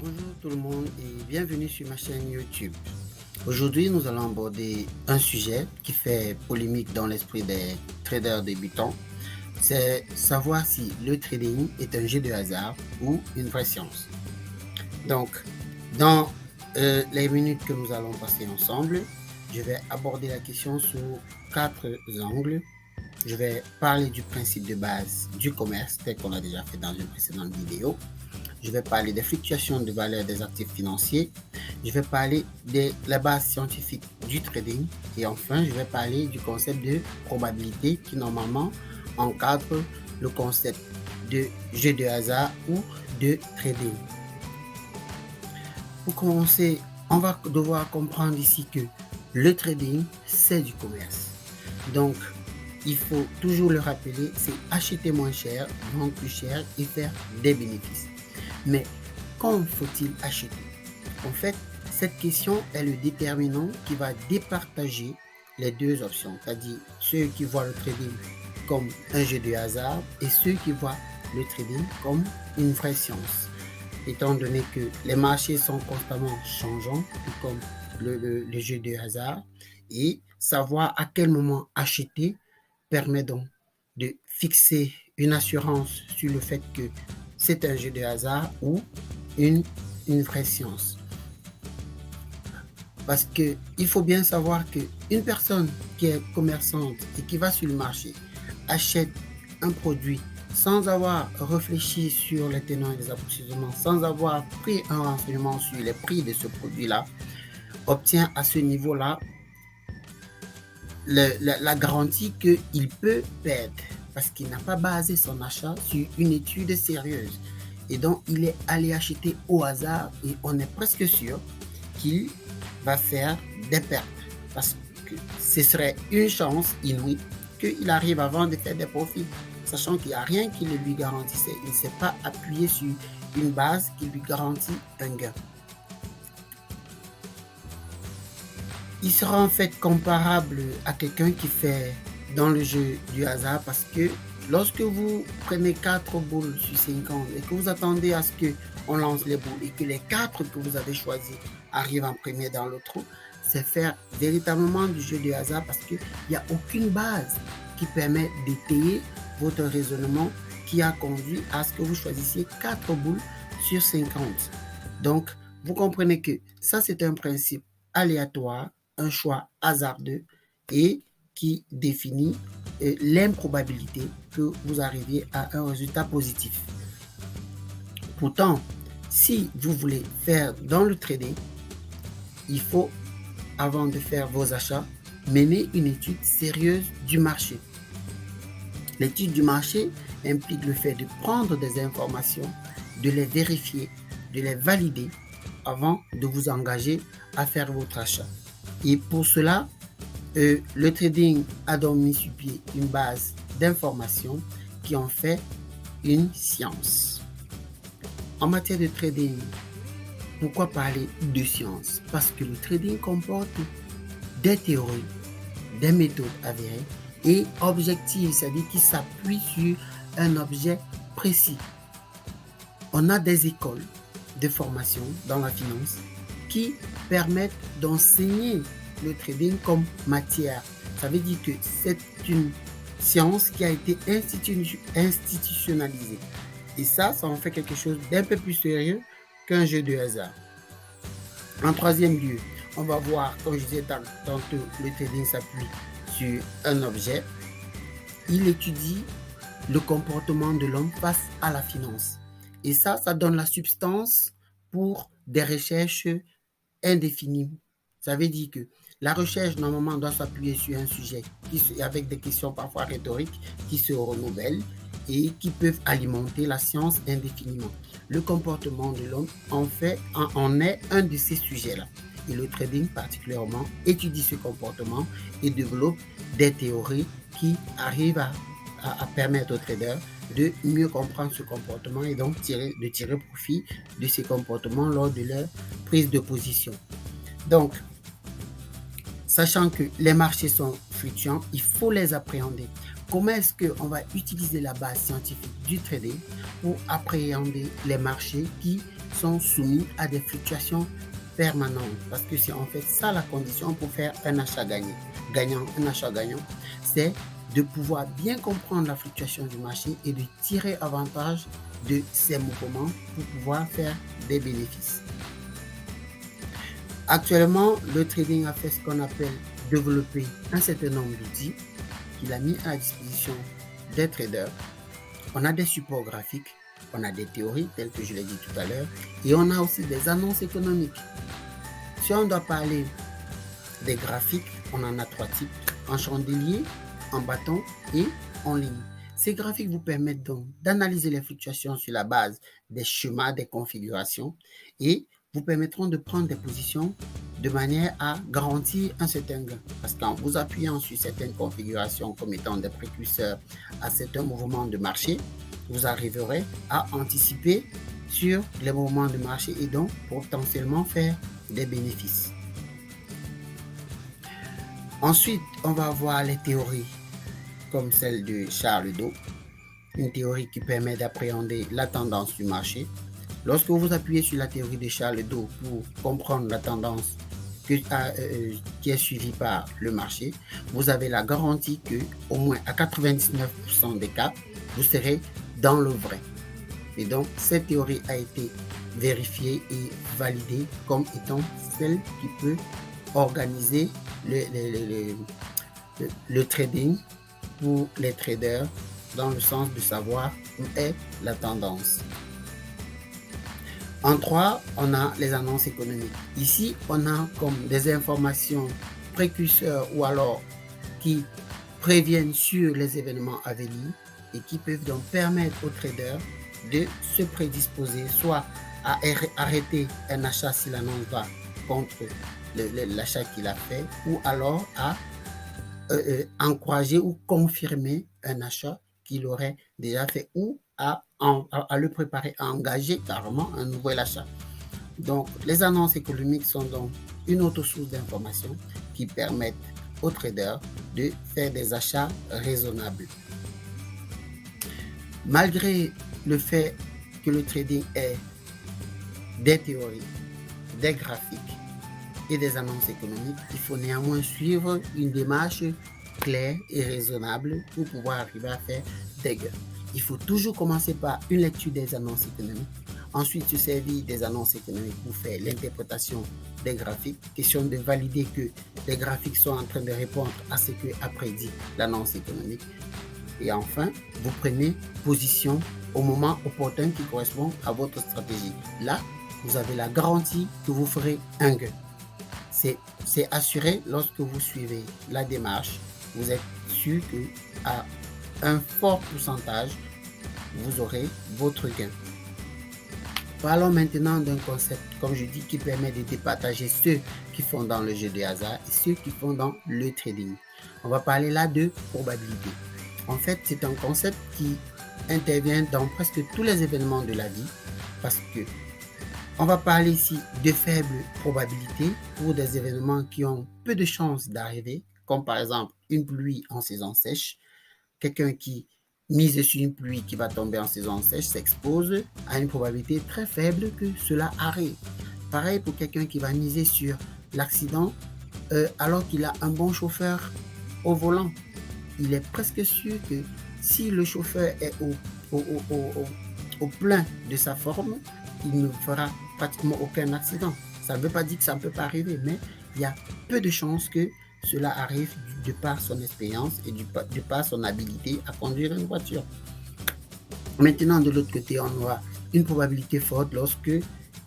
Bonjour tout le monde et bienvenue sur ma chaîne YouTube. Aujourd'hui, nous allons aborder un sujet qui fait polémique dans l'esprit des traders débutants. C'est savoir si le trading est un jeu de hasard ou une vraie science. Donc, dans les minutes que nous allons passer ensemble, je vais aborder la question sous 4 angles. Je vais parler du principe de base du commerce, tel qu'on a déjà fait dans une précédente vidéo. Je vais parler des fluctuations de valeur des actifs financiers. Je vais parler de la base scientifique du trading. Et enfin, je vais parler du concept de probabilité qui normalement encadre le concept de jeu de hasard ou de trading. Pour commencer, on va devoir comprendre ici que le trading, c'est du commerce. Donc, il faut toujours le rappeler, c'est acheter moins cher, vendre plus cher et faire des bénéfices. Mais quand faut-il acheter? En fait, cette question est le déterminant qui va départager les deux options, c'est-à-dire ceux qui voient le trading comme un jeu de hasard et ceux qui voient le trading comme une vraie science. Étant donné que les marchés sont constamment changeants, tout comme le jeu de hasard, et savoir à quel moment acheter permet donc de fixer une assurance sur le fait que c'est un jeu de hasard ou une vraie science. Parce qu'il faut bien savoir qu'une personne qui est commerçante et qui va sur le marché achète un produit sans avoir réfléchi sur les tenants et les aboutissants, sans avoir pris un renseignement sur les prix de ce produit-là, obtient à ce niveau-là la garantie qu'il peut perdre parce qu'il n'a pas basé son achat sur une étude sérieuse. Et donc, il est allé acheter au hasard et on est presque sûr qu'il va faire des pertes parce que ce serait une chance inouïe qu'il arrive à vendre et faire des profits, sachant qu'il n'y a rien qui le lui garantissait. Il ne s'est pas appuyé sur une base qui lui garantit un gain. Il sera en fait comparable à quelqu'un qui fait dans le jeu du hasard parce que lorsque vous prenez 4 boules sur 50 et que vous attendez à ce qu'on lance les boules et que les 4 que vous avez choisis arrivent en premier dans le trou, c'est faire véritablement du jeu du hasard parce qu'il n'y a aucune base qui permet d'étayer votre raisonnement qui a conduit à ce que vous choisissiez 4 boules sur 50. Donc, vous comprenez que ça, c'est un principe aléatoire, un choix hasardeux et qui définit l'improbabilité que vous arriviez à un résultat positif. Pourtant, si vous voulez faire dans le trading, il faut, avant de faire vos achats, mener une étude sérieuse du marché. L'étude du marché implique le fait de prendre des informations, de les vérifier, de les valider avant de vous engager à faire votre achat. Et pour cela, le trading a donc mis sur pied une base d'informations qui en fait une science. En matière de trading, pourquoi parler de science? Parce que le trading comporte des théories, des méthodes avérées et objectives, c'est-à-dire qui s'appuient sur un objet précis. On a des écoles de formation dans la finance qui permettent d'enseigner le trading comme matière. Ça veut dire que c'est une science qui a été institutionnalisée. Et ça en fait quelque chose d'un peu plus sérieux qu'un jeu de hasard. En troisième lieu, on va voir, comme je disais tantôt, le trading s'appuie sur un objet. Il étudie le comportement de l'homme face à la finance. Et ça donne la substance pour des recherches indéfinies. Ça veut dire que la recherche, normalement, doit s'appuyer sur un sujet avec des questions parfois rhétoriques qui se renouvellent et qui peuvent alimenter la science indéfiniment. Le comportement de l'homme en est un de ces sujets-là. Et le trading, particulièrement, étudie ce comportement et développe des théories qui arrivent à permettre aux traders de mieux comprendre ce comportement et donc de tirer profit de ces comportements lors de leur prise de position. Donc, sachant que les marchés sont fluctuants, il faut les appréhender. Comment est-ce qu'on va utiliser la base scientifique du trading pour appréhender les marchés qui sont soumis à des fluctuations permanentes. Parce que c'est en fait ça la condition pour faire un achat gagnant. Un achat gagnant, c'est de pouvoir bien comprendre la fluctuation du marché et de tirer avantage de ces mouvements pour pouvoir faire des bénéfices. Actuellement, le trading a fait ce qu'on appelle développer un certain nombre d'outils qu'il a mis à la disposition des traders. On a des supports graphiques, on a des théories telles que je l'ai dit tout à l'heure, et on a aussi des annonces économiques. Si on doit parler des graphiques, on en a 3 types, en chandelier, en bâton et en ligne. Ces graphiques vous permettent donc d'analyser les fluctuations sur la base des schémas, des configurations, et vous permettront de prendre des positions de manière à garantir un certain gain. Parce qu'en vous appuyant sur certaines configurations comme étant des précurseurs à certains mouvements de marché, vous arriverez à anticiper sur les mouvements de marché et donc potentiellement faire des bénéfices. Ensuite, on va voir les théories comme celle de Charles Dow, une théorie qui permet d'appréhender la tendance du marché. Lorsque vous appuyez sur la théorie de Charles Dow pour comprendre la tendance qui est suivie par le marché, vous avez la garantie que au moins à 99% des cas, vous serez dans le vrai. Et donc, cette théorie a été vérifiée et validée comme étant celle qui peut organiser le trading pour les traders dans le sens de savoir où est la tendance. En 3, on a les annonces économiques. Ici, on a comme des informations précurseurs ou alors qui préviennent sur les événements à venir et qui peuvent donc permettre aux traders de se prédisposer soit à arrêter un achat si l'annonce va contre l'achat qu'il a fait ou alors à encourager ou confirmer un achat qu'il aurait déjà fait ou à le préparer, à engager carrément un nouvel achat. Donc, les annonces économiques sont donc une autre source d'information qui permettent aux traders de faire des achats raisonnables. Malgré le fait que le trading est des théories, des graphiques et des annonces économiques, il faut néanmoins suivre une démarche claire et raisonnable pour pouvoir arriver à faire des gains. Il faut toujours commencer par une lecture des annonces économiques, ensuite se servir des annonces économiques pour faire l'interprétation des graphiques, question de valider que les graphiques sont en train de répondre à ce que a prédit l'annonce économique. Et enfin, vous prenez position au moment opportun qui correspond à votre stratégie. Là, vous avez la garantie que vous ferez un gain. C'est assuré lorsque vous suivez la démarche. Vous êtes sûr qu'à un fort pourcentage, vous aurez votre gain. Parlons maintenant d'un concept, comme je dis, qui permet de départager ceux qui font dans le jeu de hasard et ceux qui font dans le trading. On va parler là de probabilité. En fait, c'est un concept qui intervient dans presque tous les événements de la vie parce que on va parler ici de faibles probabilités pour des événements qui ont peu de chances d'arriver, comme par exemple une pluie en saison sèche. Quelqu'un qui mise sur une pluie qui va tomber en saison sèche s'expose à une probabilité très faible que cela arrive. Pareil pour quelqu'un qui va miser sur l'accident alors qu'il a un bon chauffeur au volant. Il est presque sûr que si le chauffeur est au plein de sa forme, il ne fera pratiquement aucun accident. Ça ne veut pas dire que ça ne peut pas arriver, mais il y a peu de chances que cela arrive de par son expérience et de par son habilité à conduire une voiture. Maintenant, de l'autre côté, on aura une probabilité forte lorsque,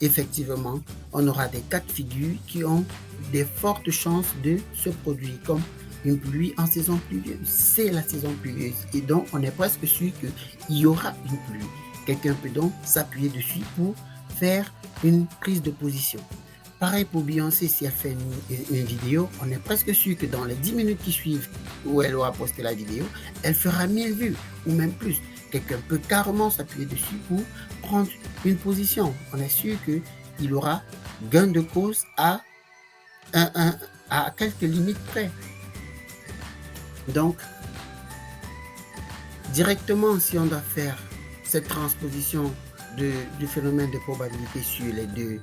effectivement, on aura des cas de figure qui ont des fortes chances de se produire, comme une pluie en saison pluvieuse. C'est la saison pluvieuse et donc on est presque sûr qu'il y aura une pluie. Quelqu'un peut donc s'appuyer dessus pour faire une prise de position. Pareil pour Beyoncé, si elle fait une vidéo, on est presque sûr que dans les 10 minutes qui suivent où elle aura posté la vidéo, elle fera 1000 vues ou même plus. Quelqu'un peut carrément s'appuyer dessus pour prendre une position. On est sûr qu'il aura gain de cause à quelques limites près. Donc, directement, si on doit faire cette transposition du phénomène de probabilité sur les deux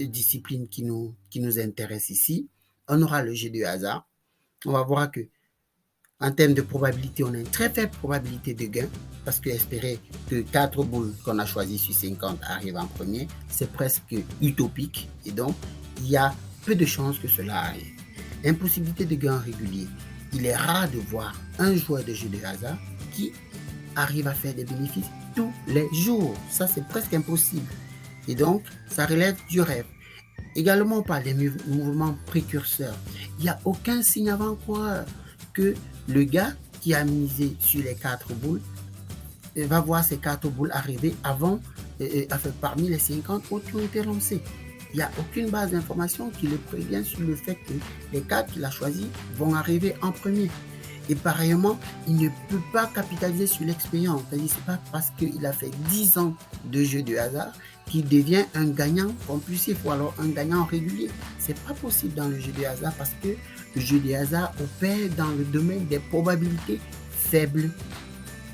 disciplines qui nous intéressent ici, on aura le jeu de hasard. On va voir que en termes de probabilité, on a une très faible probabilité de gain parce que espérer que 4 boules qu'on a choisies sur 50 arrivent en premier, c'est presque utopique et donc il y a peu de chances que cela arrive. Impossibilité de gain régulier. Il est rare de voir un joueur de jeu de hasard qui arrive à faire des bénéfices tous les jours. Ça, c'est presque impossible. Et donc, ça relève du rêve. Également, on parle des mouvements précurseurs. Il n'y a aucun signe avant-coureur que le gars qui a misé sur les 4 boules va voir ces 4 boules arriver avant, parmi les 50 autres qui ont été lancés. Il n'y a aucune base d'information qui le prévient sur le fait que les 4 qu'il a choisis vont arriver en premier. Et pareillement, il ne peut pas capitaliser sur l'expérience. C'est-à-dire, c'est pas parce qu'il a fait 10 ans de jeu de hasard qu'il devient un gagnant compulsif ou alors un gagnant régulier. C'est pas possible dans le jeu de hasard parce que le jeu de hasard opère dans le domaine des probabilités faibles.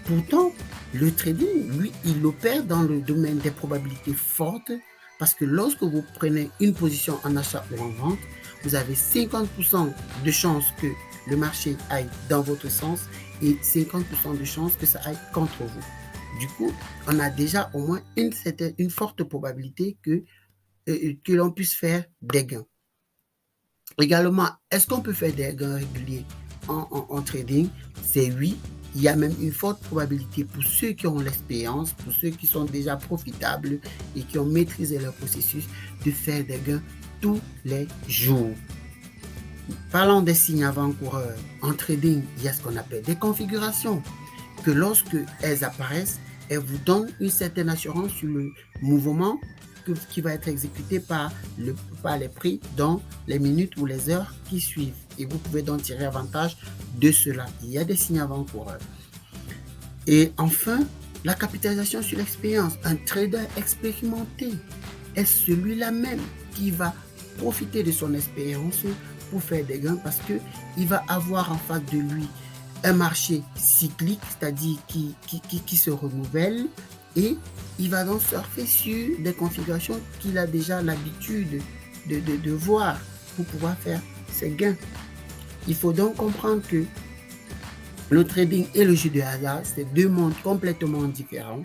Pourtant, le trading, lui, il opère dans le domaine des probabilités fortes parce que lorsque vous prenez une position en achat ou en vente, vous avez 50% de chances que le marché aille dans votre sens et 50% de chances que ça aille contre vous. Du coup, on a déjà au moins une forte probabilité que l'on puisse faire des gains. Également, est-ce qu'on peut faire des gains réguliers en trading? C'est oui. Il y a même une forte probabilité pour ceux qui ont l'expérience, pour ceux qui sont déjà profitables et qui ont maîtrisé leur processus, de faire des gains tous les jours. Parlons des signes avant-coureurs. En trading, il y a ce qu'on appelle des configurations, que lorsque elles apparaissent, elles vous donnent une certaine assurance sur le mouvement qui va être exécuté par les prix dans les minutes ou les heures qui suivent. Et vous pouvez donc tirer avantage de cela. Il y a des signes avant-coureurs. Et enfin, la capitalisation sur l'expérience. Un trader expérimenté est celui-là même qui va profiter de son expérience pour faire des gains parce qu'il va avoir en face de lui un marché cyclique, c'est-à-dire qui se renouvelle, et il va donc surfer sur des configurations qu'il a déjà l'habitude de voir pour pouvoir faire ses gains. Il faut donc comprendre que le trading et le jeu de hasard, c'est deux mondes complètement différents.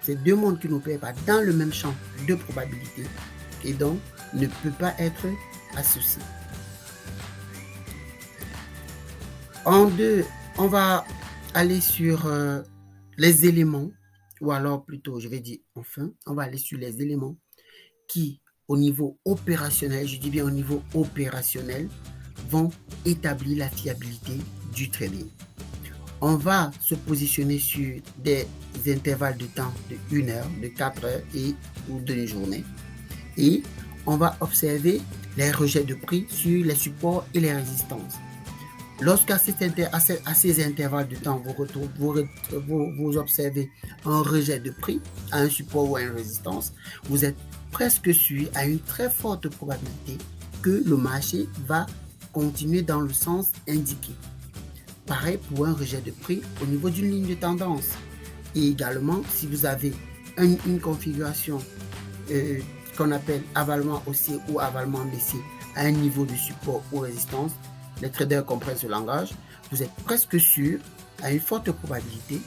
C'est deux mondes qui n'opèrent pas dans le même champ de probabilité et donc ne peut pas être associés. En deux, on va aller sur les éléments, ou alors plutôt, je vais dire enfin, on va aller sur les éléments qui, au niveau opérationnel, je dis bien au niveau opérationnel, vont établir la fiabilité du trading. On va se positionner sur des intervalles de temps de 1 heure, de 4 heures ou d'une journée. Et on va observer les rejets de prix sur les supports et les résistances. Lorsqu'à ces intervalles de temps, vous observez un rejet de prix à un support ou à une résistance, vous êtes presque sûr à une très forte probabilité que le marché va continuer dans le sens indiqué. Pareil pour un rejet de prix au niveau d'une ligne de tendance. Et également, si vous avez une configuration qu'on appelle avalement haussier ou avalement baissier à un niveau de support ou résistance, les traders comprennent ce langage, vous êtes presque sûr à une forte probabilité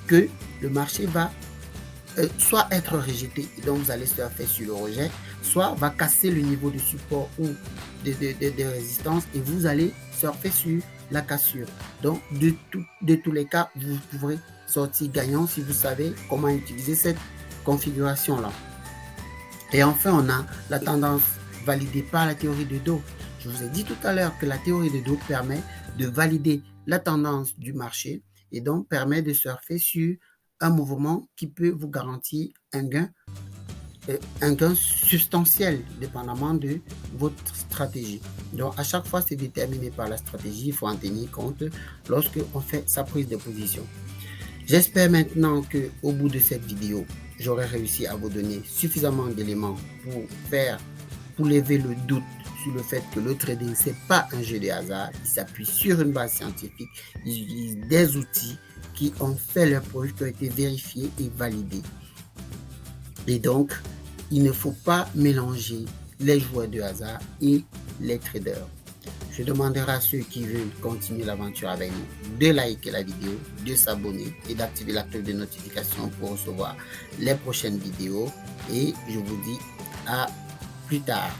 que le marché va soit être rejeté et donc vous allez surfer sur le rejet, soit va casser le niveau de support ou de résistance et vous allez surfer sur la cassure. Donc de tous les cas, vous pourrez sortir gagnant si vous savez comment utiliser cette configuration là. Et enfin, on a la tendance validée par la théorie de Dow. Je vous ai dit tout à l'heure que la théorie de Dow permet de valider la tendance du marché et donc permet de surfer sur un mouvement qui peut vous garantir un gain substantiel dépendamment de votre stratégie. Donc à chaque fois, c'est déterminé par la stratégie, il faut en tenir compte lorsqu'on fait sa prise de position. J'espère maintenant qu'au bout de cette vidéo, j'aurai réussi à vous donner suffisamment d'éléments pour lever le doute sur le fait que le trading, ce n'est pas un jeu de hasard. Il s'appuie sur une base scientifique. Il utilise des outils qui ont fait leurs preuves, qui ont été vérifiés et validés. Et donc, il ne faut pas mélanger les joueurs de hasard et les traders. Je demanderai à ceux qui veulent continuer l'aventure avec nous de liker la vidéo, de s'abonner et d'activer la cloche de notification pour recevoir les prochaines vidéos. Et je vous dis à plus tard.